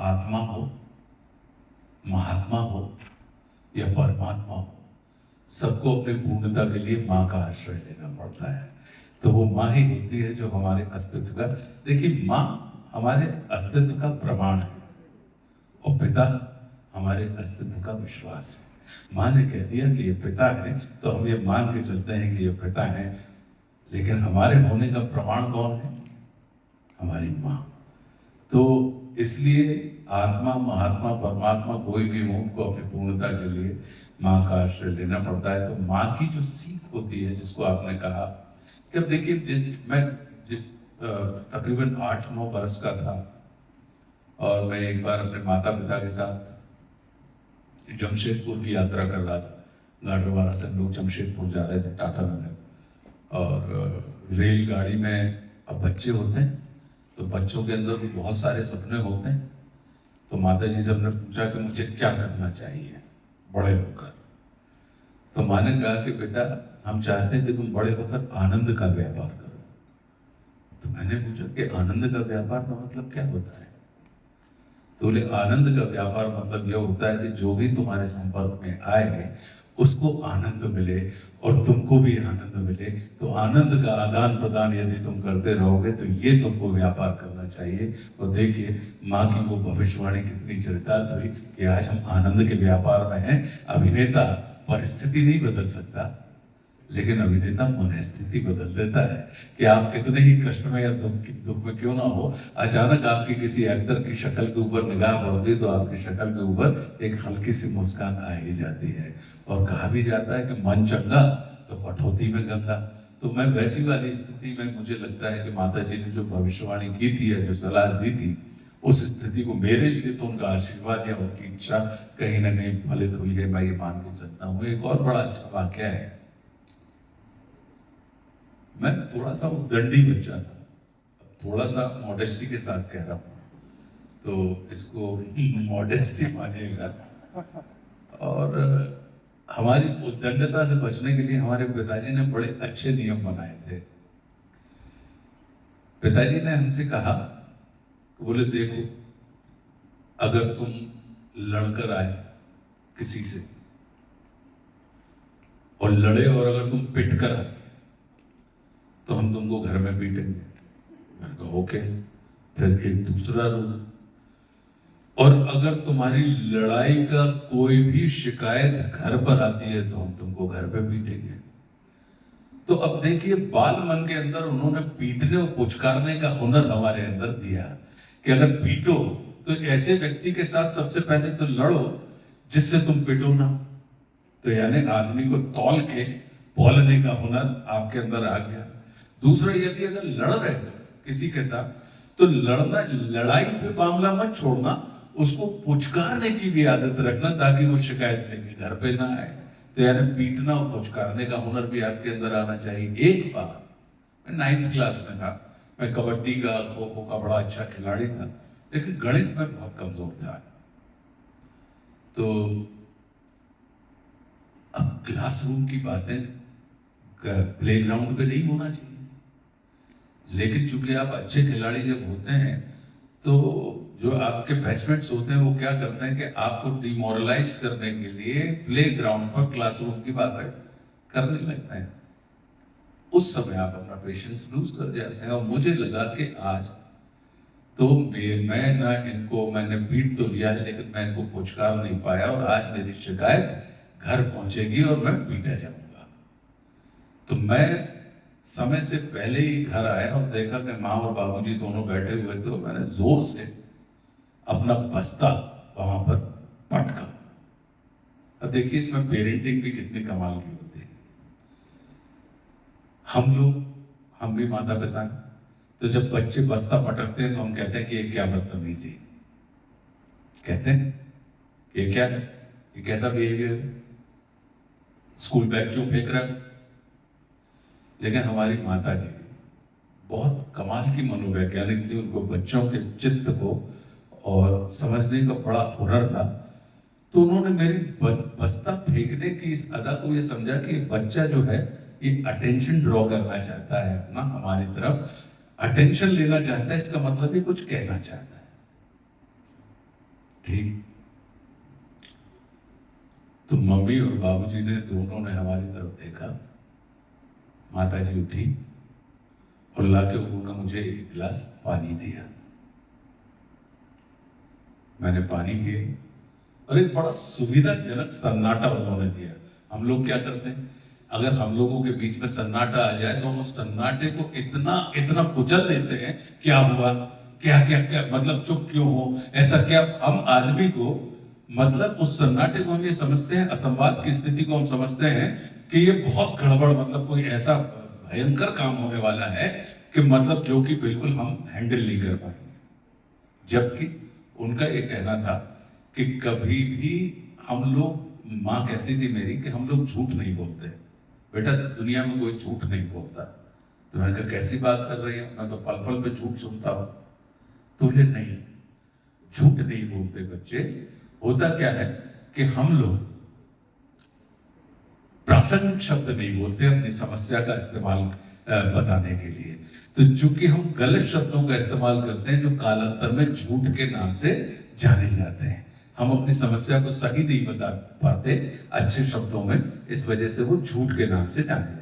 आत्मा हो, महात्मा हो या परमात्मा हो, सबको अपनी पूर्णता के लिए माँ का आश्रय लेना पड़ता है। तो वो माँ ही होती है जो हमारे अस्तित्व का, देखिए माँ हमारे अस्तित्व का प्रमाण है और पिता हमारे अस्तित्व का विश्वास है। माँ ने कह दिया कि ये पिता है तो हम ये मान के चलते हैं कि ये पिता है, लेकिन हमारे होने का प्रमाण कौन है? हमारी माँ। तो इसलिए आत्मा, महात्मा, परमात्मा कोई भी हो, उनको अपनी पूर्णता के लिए माँ का आश्रय लेना पड़ता है। तो माँ की जो सीख होती है, जिसको आपने कहा कि अब देखिए, मैं तकरीबन 8-9 बरस का था और मैं एक बार अपने माता पिता के साथ जमशेदपुर की यात्रा कर रहा था। गाडरवारा से हम लोग जमशेदपुर जा रहे थे, टाटा नगर। और रेलगाड़ी में अब बच्चे होते हैं तो बच्चों के अंदर भी बहुत सारे सपने होते हैं। तो माता जी से हमने पूछा कि मुझे क्या करना चाहिए बड़े होकर। तो माँ ने कहा कि बेटा, हम चाहते हैं कि तुम बड़े होकर आनंद का व्यापार करो। तो मैंने पूछा कि आनंद का व्यापार का मतलब क्या होता है? तो बोले आनंद का व्यापार मतलब यह होता है कि जो भी तुम्हारे संपर्क में आए उसको आनंद मिले और तुमको भी आनंद मिले। तो आनंद का आदान प्रदान यदि तुम करते रहोगे तो ये तुमको व्यापार करना चाहिए। और देखिए माँ की वो भविष्यवाणी कितनी चरितार्थ हुई कि आज हम आनंद के व्यापार में हैं। अभिनेता परिस्थिति नहीं बदल सकता, लेकिन अभिनेता मनस्थिति बदल देता है कि आप कितने ही कष्ट में या दुख में क्यों ना हो, अचानक आपकी किसी एक्टर की शक्ल के ऊपर निगाह पड़ती तो आपकी शक्ल के ऊपर एक हल्की सी मुस्कान आ ही जाती है। और कहा भी जाता है कि मन चंगा तो कठौती में गंगा। तो मैं वैसी वाली स्थिति में, मुझे लगता है कि माता जी ने जो भविष्यवाणी की थी या जो सलाह दी थी, उस स्थिति को मेरे लिए तो उनका आशीर्वाद या उनकी इच्छा कहीं ना कहीं फलित हुई है, मैं ये मान के चलता हूँ। एक और बड़ा अच्छा वाक्य है, मैं थोड़ा सा उद्दंडी बच्चा था, थोड़ा सा मॉडेस्टी के साथ कह रहा हूँ, तो इसको मॉडेस्टी मानिएगा। और हमारी उद्दंडता से बचने के लिए हमारे पिताजी ने बड़े अच्छे नियम बनाए थे। पिताजी ने हमसे कहा, बोले देखो, अगर तुम लड़कर आए किसी से और लड़े और अगर तुम पिट कर आए तो हम तुमको घर में पीटेंगे। मैंने कहा ओके। फिर एक दूसरा रूल, और अगर तुम्हारी लड़ाई का कोई भी शिकायत घर पर आती है तो हम तुमको घर पे पीटेंगे। तो अब देखिए, बाल मन के अंदर उन्होंने पीटने और पुचकारने का हुनर हमारे अंदर दिया कि अगर पीटो तो ऐसे व्यक्ति के साथ सबसे पहले तो लड़ो जिससे तुम पिटो ना। तो यानी आदमी को तौल के बोलने का हुनर आपके अंदर आ गया। दूसरा, यदि अगर लड़ रहे हो किसी के साथ तो लड़ना, लड़ाई पे मामला मत छोड़ना, उसको पुचकारने की भी आदत रखना ताकि वो शिकायत लेके घर पे ना आए। तो यानी पीटना और पुचकारने का हुनर भी आपके अंदर आना चाहिए। एक बार मैं 9th क्लास में था, मैं कबड्डी का, खो खो का बड़ा अच्छा खिलाड़ी था, लेकिन गणित में बहुत कमजोर था। तो अब क्लासरूम की बातें प्लेग्राउंड पे नहीं होना चाहिए, लेकिन चूंकि आप अच्छे खिलाड़ी जब होते हैं तो जो आपके बैचमेट्स होते हैं वो क्या करते हैं कि आपको डिमोरलाइज करने के लिए प्लेग्राउंड पर क्लासरूम की बातें करने लगते हैं। उस समय आप अपना पेशेंस लूज कर जाते हैं। और मुझे लगा कि आज तो मैं ना इनको, मैंने पीट तो लिया है लेकिन मैं इनको पुचकार नहीं पाया, और आज मेरी शिकायत घर पहुंचेगी और मैं पीटा जाऊंगा। तो मैं समय से पहले ही घर आया और देखा कि माँ और बाबूजी दोनों बैठे हुए थे, और मैंने जोर से अपना बस्ता वहां पर पटका। अब देखिए इसमें पेरेंटिंग भी कितनी कमाल की होती है। हम भी माता पिता हैं, तो जब बच्चे बस्ता पटकते हैं तो हम कहते हैं कि ये क्या बदतमीजी, कहते हैं ये क्या है, ये कैसा बिहेवियर है, स्कूल बैग क्यों फेंक रहा है। लेकिन हमारी माता जी बहुत कमाल की मनोवैज्ञानिक थी, उनको बच्चों के चित्त को और समझने का बड़ा हुनर था। तो उन्होंने मेरी बस्ता फेंकने की इस अदा को ये समझा कि बच्चा जो है ये अटेंशन ड्रॉ करना चाहता है, अपना हमारी तरफ अटेंशन लेना चाहता है, इसका मतलब ये कुछ कहना चाहता है। ठीक। तो मम्मी और बाबूजी ने दोनों ने हमारी तरफ देखा। माता जी उठी और लाके उन्होंने मुझे एक गिलास पानी दिया। मैंने पानी पिए और एक बड़ा सुविधाजनक सन्नाटा उन्होंने दिया। हम लोग क्या करते हैं, अगर हम लोगों के बीच में सन्नाटा आ जाए तो हम उस सन्नाटे को इतना इतना कुचल देते हैं, क्या हुआ, क्या क्या क्या, मतलब चुप क्यों हो, ऐसा क्या। हम आदमी को मतलब उस सन्नाटे को हम ये समझते हैं, असंवाद की स्थिति को हम समझते हैं कि ये बहुत गड़बड़, मतलब कोई ऐसा भयंकर काम होने वाला है कि मतलब जो कि बिल्कुल हम हैंडल नहीं कर पाएंगे। जबकि उनका ये कहना था कि कभी भी हम लोग, माँ कहती थी मेरी कि हम लोग झूठ नहीं बोलते बेटा, दुनिया में कोई झूठ नहीं बोलता। तो मैंने कहा कैसी बात कर रही है, मैं तो पल पल पे झूठ सुनता हूं। तो बोले नहीं, झूठ नहीं बोलते बच्चे। होता क्या है कि हम लोग प्रासंगिक शब्द नहीं बोलते अपनी समस्या का इस्तेमाल बताने के लिए। तो चूंकि हम गलत शब्दों का इस्तेमाल करते हैं जो कालांतर में झूठ के नाम से जाने जाते हैं, हम अपनी समस्या को सही नहीं बता पाते अच्छे शब्दों में, इस वजह से वो झूठ के नाम से जाने जाते हैं।